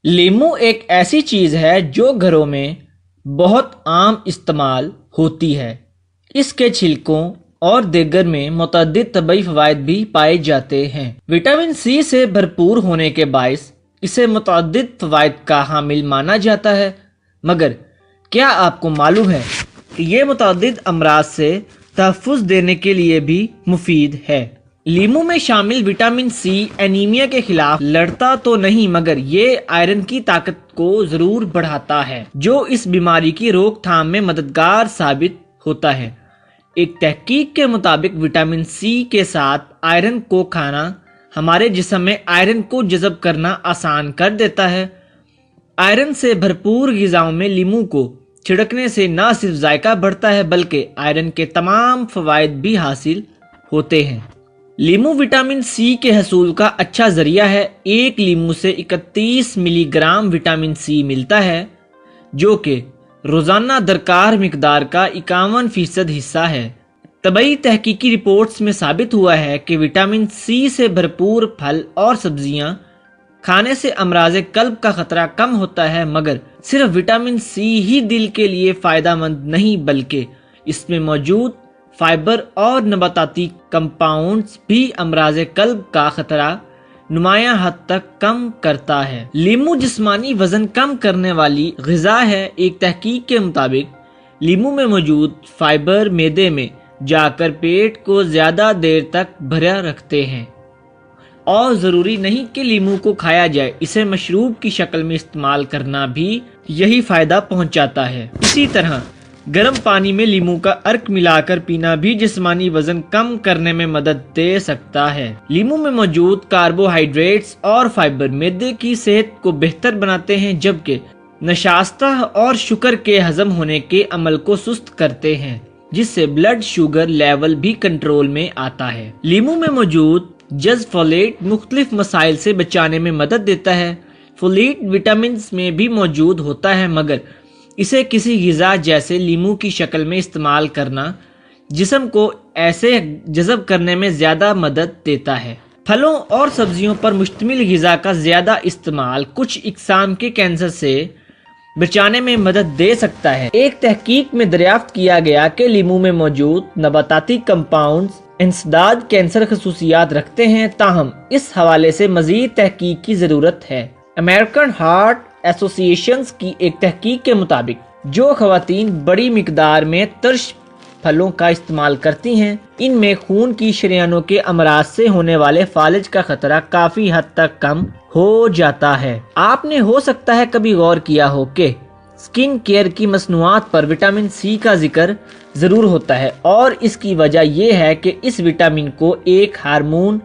لیمو ایک ایسی چیز ہے جو گھروں میں بہت عام استعمال ہوتی ہے۔ اس کے چھلکوں اور دیگر میں متعدد طبی فوائد بھی پائے جاتے ہیں۔ وٹامن سی سے بھرپور ہونے کے باعث اسے متعدد فوائد کا حامل مانا جاتا ہے، مگر کیا آپ کو معلوم ہے کہ یہ متعدد امراض سے تحفظ دینے کے لیے بھی مفید ہے؟ لیمو میں شامل وٹامن سی اینیمیا کے خلاف لڑتا تو نہیں، مگر یہ آئرن کی طاقت کو ضرور بڑھاتا ہے، جو اس بیماری کی روک تھام میں مددگار ثابت ہوتا ہے۔ ایک تحقیق کے مطابق وٹامن سی کے ساتھ آئرن کو کھانا ہمارے جسم میں آئرن کو جذب کرنا آسان کر دیتا ہے۔ آئرن سے بھرپور غذاؤں میں لیمو کو چھڑکنے سے نہ صرف ذائقہ بڑھتا ہے بلکہ آئرن کے تمام فوائد بھی حاصل ہوتے ہیں۔ لیمو وٹامن سی کے حصول کا اچھا ذریعہ ہے۔ ایک لیمو سے 31 ملی گرام وٹامن سی ملتا ہے، جو کہ روزانہ درکار مقدار کا 51% حصہ ہے۔ طبی تحقیقی رپورٹس میں ثابت ہوا ہے کہ وٹامن سی سے بھرپور پھل اور سبزیاں کھانے سے امراض قلب کا خطرہ کم ہوتا ہے، مگر صرف وٹامن سی ہی دل کے لیے فائدہ مند نہیں بلکہ اس میں موجود فائبر اور نباتاتی کمپاؤنڈز بھی امراض قلب کا خطرہ نمایاں حد تک کم کرتا ہے۔ لیمو جسمانی وزن کم کرنے والی غذا ہے۔ ایک تحقیق کے مطابق لیمو میں موجود فائبر معدے میں جا کر پیٹ کو زیادہ دیر تک بھرا رکھتے ہیں، اور ضروری نہیں کہ لیمو کو کھایا جائے، اسے مشروب کی شکل میں استعمال کرنا بھی یہی فائدہ پہنچاتا ہے۔ اسی طرح گرم پانی میں لیمو کا عرق ملا کر پینا بھی جسمانی وزن کم کرنے میں مدد دے سکتا ہے۔ لیمو میں موجود کاربوہائیڈریٹس اور فائبر معدے کی صحت کو بہتر بناتے ہیں، جبکہ نشاستہ اور شکر کے ہضم ہونے کے عمل کو سست کرتے ہیں، جس سے بلڈ شوگر لیول بھی کنٹرول میں آتا ہے۔ لیمو میں موجود جذب فولیٹ مختلف مسائل سے بچانے میں مدد دیتا ہے۔ فولیٹ وٹامنز میں بھی موجود ہوتا ہے، مگر اسے کسی غذا جیسے لیمو کی شکل میں استعمال کرنا جسم کو ایسے جذب کرنے میں زیادہ مدد دیتا ہے۔ پھلوں اور سبزیوں پر مشتمل غذا کا زیادہ استعمال کچھ اقسام کے کینسر سے بچانے میں مدد دے سکتا ہے۔ ایک تحقیق میں دریافت کیا گیا کہ لیمو میں موجود نباتاتی کمپاؤنڈز انسداد کینسر خصوصیات رکھتے ہیں، تاہم اس حوالے سے مزید تحقیق کی ضرورت ہے۔ امریکن ہارٹ ایسوسی ایشن کی ایک تحقیق کے مطابق جو خواتین بڑی مقدار میں ترش پھلوں کا استعمال کرتی ہیں، ان میں خون کی شریانوں کے امراض سے ہونے والے فالج کا خطرہ کافی حد تک کم ہو جاتا ہے۔ آپ نے ہو سکتا ہے کبھی غور کیا ہو کہ سکن کیئر کی مصنوعات پر وٹامن سی کا ذکر ضرور ہوتا ہے، اور اس کی وجہ یہ ہے کہ اس وٹامن کو ایک ہارمون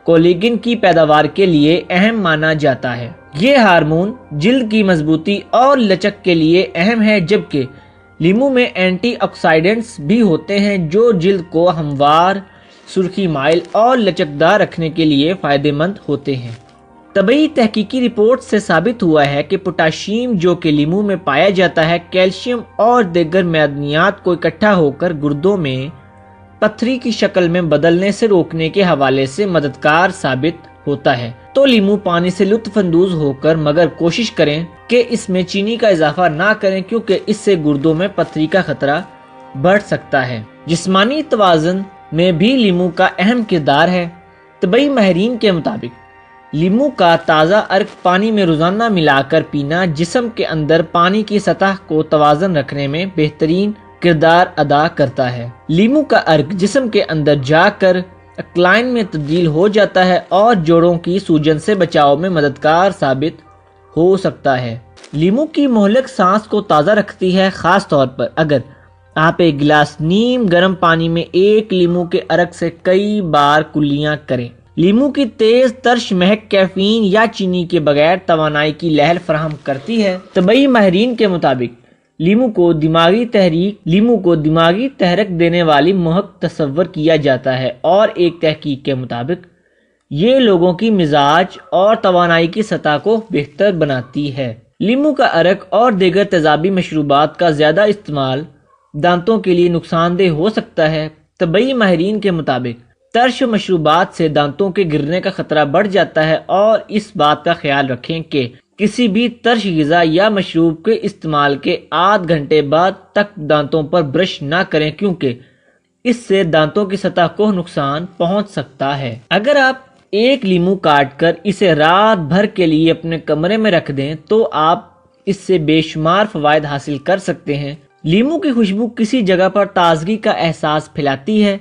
کولیجن کی پیداوار کے لیے اہم مانا جاتا ہے۔ یہ ہارمون جلد کی مضبوطی اور لچک کے لیے اہم ہے، جبکہ لیمو میں اینٹی آکسیڈنٹس بھی ہوتے ہیں جو جلد کو ہموار، سرخی مائل اور لچکدار رکھنے کے لیے فائدہ مند ہوتے ہیں۔ طبی تحقیقی رپورٹ سے ثابت ہوا ہے کہ پوٹاشیم جو کہ لیمو میں پایا جاتا ہے، کیلشیم اور دیگر معدنیات کو اکٹھا ہو کر گردوں میں پتھری کی شکل میں بدلنے سے روکنے کے حوالے سے مددگار ثابت ہوتا ہے۔ تو لیمو پانی سے لطف اندوز ہو کر، مگر کوشش کریں کہ اس میں چینی کا اضافہ نہ کریں، کیونکہ اس سے گردوں میں پتھری کا خطرہ بڑھ سکتا ہے۔ جسمانی توازن میں بھی لیمو کا اہم کردار ہے۔ طبی ماہرین کے مطابق لیمو کا تازہ عرق پانی میں روزانہ ملا کر پینا جسم کے اندر پانی کی سطح کو توازن رکھنے میں بہترین کردار ادا کرتا ہے۔ لیمو کا عرق جسم کے اندر جا کر الکلائن میں تبدیل ہو جاتا ہے اور جوڑوں کی سوجن سے بچاؤ میں مددگار ثابت ہو سکتا ہے۔ لیمو کی مہلک سانس کو تازہ رکھتی ہے، خاص طور پر اگر آپ ایک گلاس نیم گرم پانی میں ایک لیمو کے عرق سے کئی بار کلیاں کریں۔ لیمو کی تیز ترش مہک کیفین یا چینی کے بغیر توانائی کی لہر فراہم کرتی ہے۔ طبی ماہرین کے مطابق لیمو کو دماغی تحرک دینے والی مہک تصور کیا جاتا ہے، اور ایک تحقیق کے مطابق یہ لوگوں کی مزاج اور توانائی کی سطح کو بہتر بناتی ہے۔ لیمو کا عرق اور دیگر تیزابی مشروبات کا زیادہ استعمال دانتوں کے لیے نقصان دہ ہو سکتا ہے۔ طبی ماہرین کے مطابق ترش مشروبات سے دانتوں کے گرنے کا خطرہ بڑھ جاتا ہے، اور اس بات کا خیال رکھیں کہ کسی بھی ترش غذا یا مشروب کے استعمال کے آدھ گھنٹے بعد تک دانتوں پر برش نہ کریں، کیونکہ اس سے دانتوں کی سطح کو نقصان پہنچ سکتا ہے۔ اگر آپ ایک لیمو کاٹ کر اسے رات بھر کے لیے اپنے کمرے میں رکھ دیں تو آپ اس سے بے شمار فوائد حاصل کر سکتے ہیں۔ لیمو کی خوشبو کسی جگہ پر تازگی کا احساس پھیلاتی ہے۔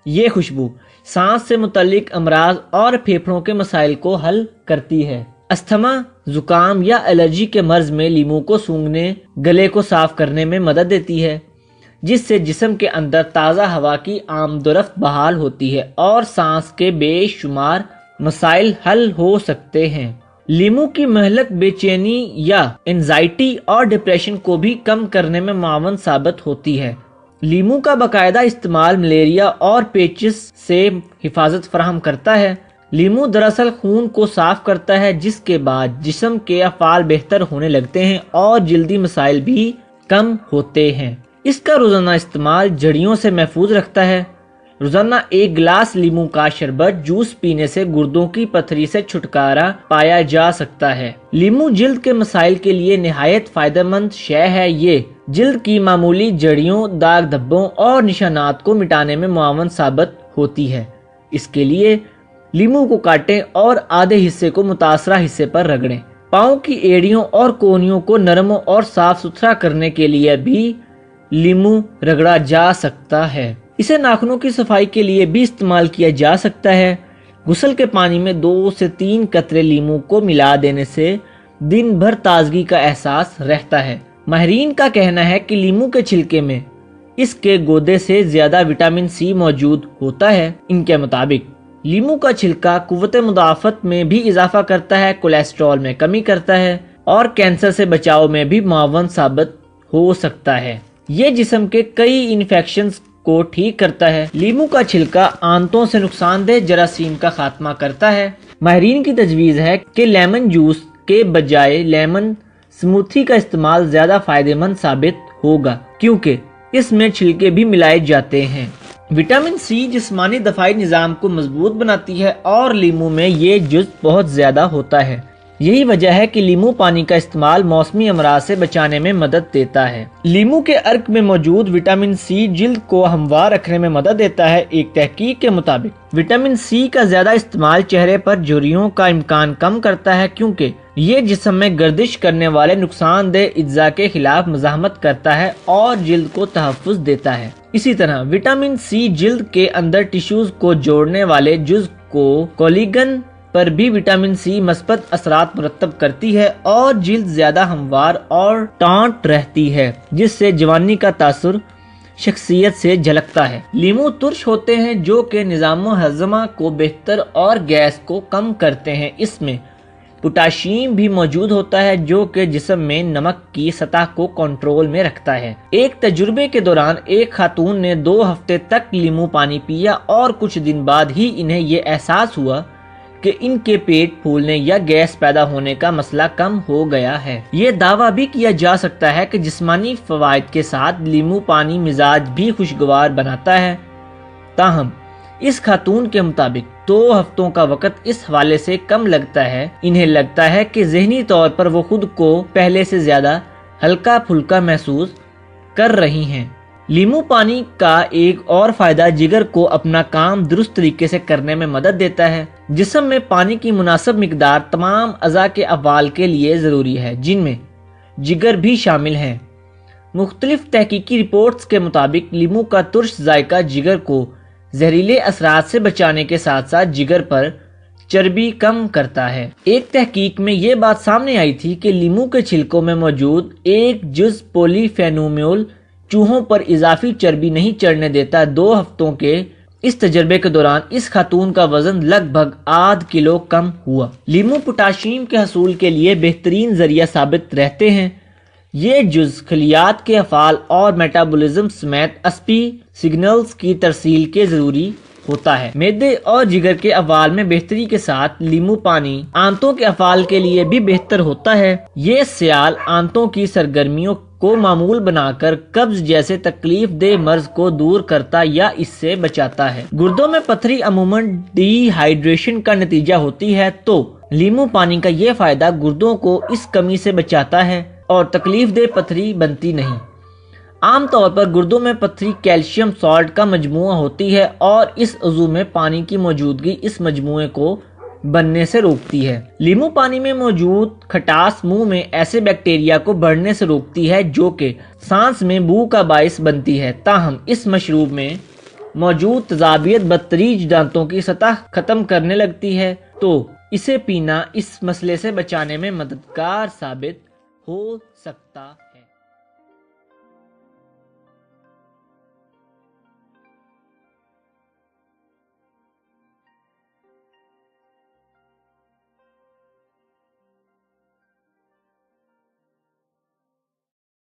یہ خوشبو سانس سے متعلق امراض اور پھیپھڑوں کے مسائل کو حل کرتی ہے۔ استھما، زکام یا الرجی کے مرض میں لیمو کو سونگھنے گلے کو صاف کرنے میں مدد دیتی ہے، جس سے جسم کے اندر تازہ ہوا کی آمد و رفت بحال ہوتی ہے اور سانس کے بے شمار مسائل حل ہو سکتے ہیں۔ لیمو کی مہلک بے چینی یا انزائٹی اور ڈپریشن کو بھی کم کرنے میں معاون ثابت ہوتی ہے۔ لیمو کا باقاعدہ استعمال ملیریا اور پیچس سے حفاظت فراہم کرتا ہے۔ لیمو دراصل خون کو صاف کرتا ہے، جس کے بعد جسم کے افعال بہتر ہونے لگتے ہیں اور جلدی مسائل بھی کم ہوتے ہیں۔ اس کا روزانہ استعمال جڑیوں سے محفوظ رکھتا ہے۔ روزانہ ایک گلاس لیمو کا شربت جوس پینے سے گردوں کی پتھری سے چھٹکارا پایا جا سکتا ہے۔ لیمو جلد کے مسائل کے لیے نہایت فائدہ مند شے ہے۔ یہ جلد کی معمولی جڑیوں، داغ دھبوں اور نشانات کو مٹانے میں معاون ثابت ہوتی ہے۔ اس کے لیے لیمو کو کاٹیں اور آدھے حصے کو متاثرہ حصے پر رگڑیں۔ پاؤں کی ایڑیوں اور کونیوں کو نرم اور صاف ستھرا کرنے کے لیے بھی لیمو رگڑا جا سکتا ہے۔ اسے ناخنوں کی صفائی کے لیے بھی استعمال کیا جا سکتا ہے۔ غسل کے پانی میں 2 سے 3 قطرے لیمو کو ملا دینے سے دن بھر تازگی کا احساس رہتا ہے۔ ماہرین کا کہنا ہے کہ لیمو کے چھلکے میں اس کے گودے سے زیادہ وٹامن سی موجود ہوتا ہے۔ ان کے مطابق لیمو کا چھلکا قوت مدافعت میں بھی اضافہ کرتا ہے، کولیسٹرول میں کمی کرتا ہے اور کینسر سے بچاؤ میں بھی معاون ثابت ہو سکتا ہے۔ یہ جسم کے کئی انفیکشنز کو ٹھیک کرتا ہے۔ لیمو کا چھلکا آنتوں سے نقصان دہ جراثیم کا خاتمہ کرتا ہے۔ ماہرین کی تجویز ہے کہ لیمن جوس کے بجائے لیمن سموتھی کا استعمال زیادہ فائدہ مند ثابت ہوگا، کیونکہ اس میں چھلکے بھی ملائے جاتے ہیں۔ وٹامن سی جسمانی دفاعی نظام کو مضبوط بناتی ہے اور لیمو میں یہ جزو بہت زیادہ ہوتا ہے۔ یہی وجہ ہے کہ لیمو پانی کا استعمال موسمی امراض سے بچانے میں مدد دیتا ہے۔ لیمو کے ارک میں موجود وٹامن سی جلد کو ہموار رکھنے میں مدد دیتا ہے۔ ایک تحقیق کے مطابق وٹامن سی کا زیادہ استعمال چہرے پر جھریوں کا امکان کم کرتا ہے، کیونکہ یہ جسم میں گردش کرنے والے نقصان دہ اجزاء کے خلاف مزاحمت کرتا ہے اور جلد کو تحفظ دیتا ہے۔ اسی طرح وٹامن سی جلد کے اندر ٹشوز کو جوڑنے والے جزو کو کولیگن پر بھی وٹامن سی مثبت اثرات مرتب کرتی ہے اور جلد زیادہ ہموار اور ٹاٹ رہتی ہے، جس سے جوانی کا تاثر شخصیت سے جھلکتا ہے۔ لیمو ترش ہوتے ہیں جو کہ نظام و ہضمہ کو بہتر اور گیس کو کم کرتے ہیں۔ اس میں پوٹاشیم بھی موجود ہوتا ہے جو کہ جسم میں نمک کی سطح کو کنٹرول میں رکھتا ہے۔ ایک تجربے کے دوران ایک خاتون نے 2 ہفتے تک لیمو پانی پیا اور کچھ دن بعد ہی انہیں یہ احساس ہوا کہ ان کے پیٹ پھولنے یا گیس پیدا ہونے کا مسئلہ کم ہو گیا ہے۔ یہ دعویٰ بھی کیا جا سکتا ہے کہ جسمانی فوائد کے ساتھ لیمو پانی مزاج بھی خوشگوار بناتا ہے۔ تاہم اس خاتون کے مطابق 2 ہفتوں کا وقت اس حوالے سے کم لگتا ہے۔ انہیں لگتا ہے کہ ذہنی طور پر وہ خود کو پہلے سے زیادہ ہلکا پھلکا محسوس کر رہی ہیں۔ لیمو پانی کا ایک اور فائدہ جگر کو اپنا کام درست طریقے سے کرنے میں مدد دیتا ہے۔ جسم میں پانی کی مناسب مقدار تمام اعضاء کے افعال کے لیے ضروری ہے، جن میں جگر بھی شامل ہیں۔ مختلف تحقیقی رپورٹس کے مطابق لیمو کا ترش ذائقہ جگر کو زہریلے اثرات سے بچانے کے ساتھ ساتھ جگر پر چربی کم کرتا ہے۔ ایک تحقیق میں یہ بات سامنے آئی تھی کہ لیمو کے چھلکوں میں موجود ایک جزو پولی فینومیول چوہوں پر اضافی چربی نہیں چڑھنے دیتا۔ 2 ہفتوں کے اس تجربے کے دوران اس خاتون کا وزن لگ بھگ ½ کلو کم ہوا۔ لیمو پوٹاشیم کے حصول کے لیے بہترین ذریعہ ثابت رہتے ہیں۔ یہ جزو خلیات کے افعال اور میٹابولزم سمیت عصبی سگنلز کی ترسیل کے ضروری ہوتا ہے۔ معدے اور جگر کے افعال میں بہتری کے ساتھ لیمو پانی آنتوں کے افعال کے لیے بھی بہتر ہوتا ہے۔ یہ سیال آنتوں کی سرگرمیوں کو معمول بنا کر قبض جیسے تکلیف دہ مرض کو دور کرتا یا اس سے بچاتا ہے۔ گردوں میں پتھری عموماً ڈی ہائیڈریشن کا نتیجہ ہوتی ہے، تو لیمو پانی کا یہ فائدہ گردوں کو اس کمی سے بچاتا ہے اور تکلیف دہ پتھری بنتی نہیں۔ عام طور پر گردوں میں پتھری کیلشیم سالٹ کا مجموعہ ہوتی ہے اور اس عضو میں پانی کی موجودگی اس مجموعے کو بننے سے روکتی ہے۔ لیمو پانی میں موجود کھٹاس منہ میں ایسے بیکٹیریا کو بڑھنے سے روکتی ہے جو کہ سانس میں بو کا باعث بنتی ہے۔ تاہم اس مشروب میں موجود تیزابیت بتدریج دانتوں کی سطح ختم کرنے لگتی ہے، تو اسے پینا اس مسئلے سے بچانے میں مددگار ثابت ہو سکتا